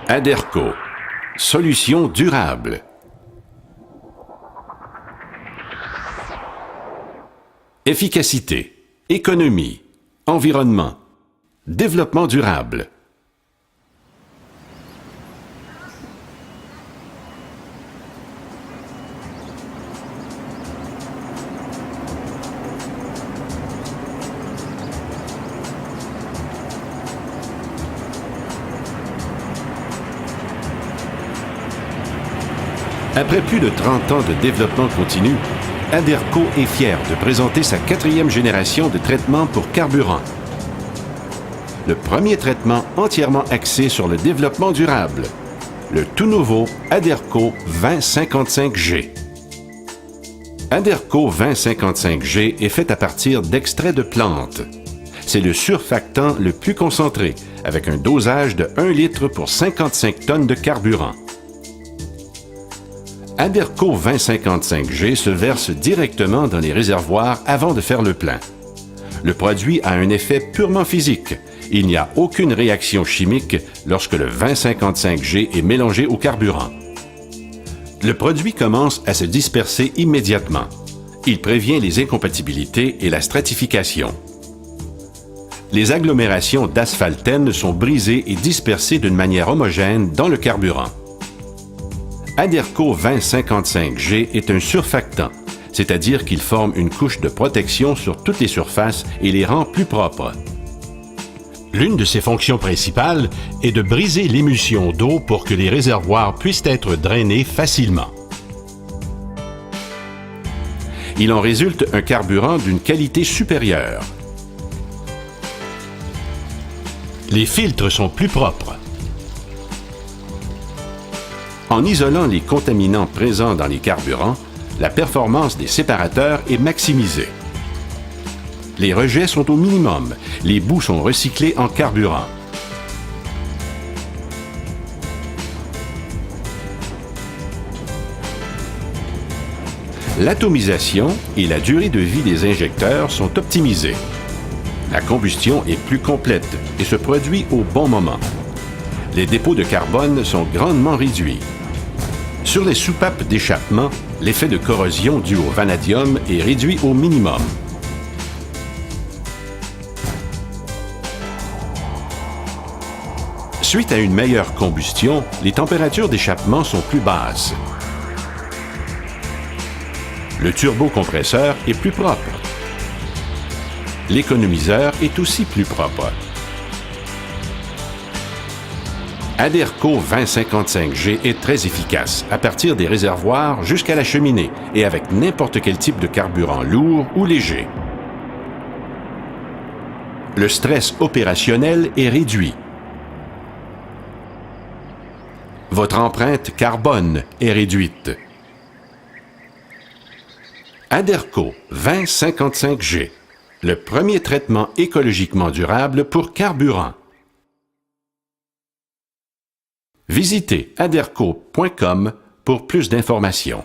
Aderco, solution durable. Efficacité, économie, environnement, développement durable. Après plus de 30 ans de développement continu, Aderco est fier de présenter sa 4e génération de traitements pour carburant. Le premier traitement entièrement axé sur le développement durable, le tout nouveau Aderco 2055G. Aderco 2055G est fait à partir d'extraits de plantes. C'est le surfactant le plus concentré, avec un dosage de 1 litre pour 55 tonnes de carburant. Aderco 2055G se verse directement dans les réservoirs avant de faire le plein. Le produit a un effet purement physique. Il n'y a aucune réaction chimique lorsque le 2055G est mélangé au carburant. Le produit commence à se disperser immédiatement. Il prévient les incompatibilités et la stratification. Les agglomérations d'asphaltène sont brisées et dispersées d'une manière homogène dans le carburant. Aderco 2055G est un surfactant, c'est-à-dire qu'il forme une couche de protection sur toutes les surfaces et les rend plus propres. L'une de ses fonctions principales est de briser l'émulsion d'eau pour que les réservoirs puissent être drainés facilement. Il en résulte un carburant d'une qualité supérieure. Les filtres sont plus propres. En isolant les contaminants présents dans les carburants, la performance des séparateurs est maximisée. Les rejets sont au minimum, les boues sont recyclées en carburant. L'atomisation et la durée de vie des injecteurs sont optimisées. La combustion est plus complète et se produit au bon moment. Les dépôts de carbone sont grandement réduits. Sur les soupapes d'échappement, l'effet de corrosion dû au vanadium est réduit au minimum. Suite à une meilleure combustion, les températures d'échappement sont plus basses. Le turbocompresseur est plus propre. L'économiseur est aussi plus propre. Aderco 2055G est très efficace, à partir des réservoirs jusqu'à la cheminée et avec n'importe quel type de carburant lourd ou léger. Le stress opérationnel est réduit. Votre empreinte carbone est réduite. Aderco 2055G, le premier traitement écologiquement durable pour carburant. Visitez aderco.com pour plus d'informations.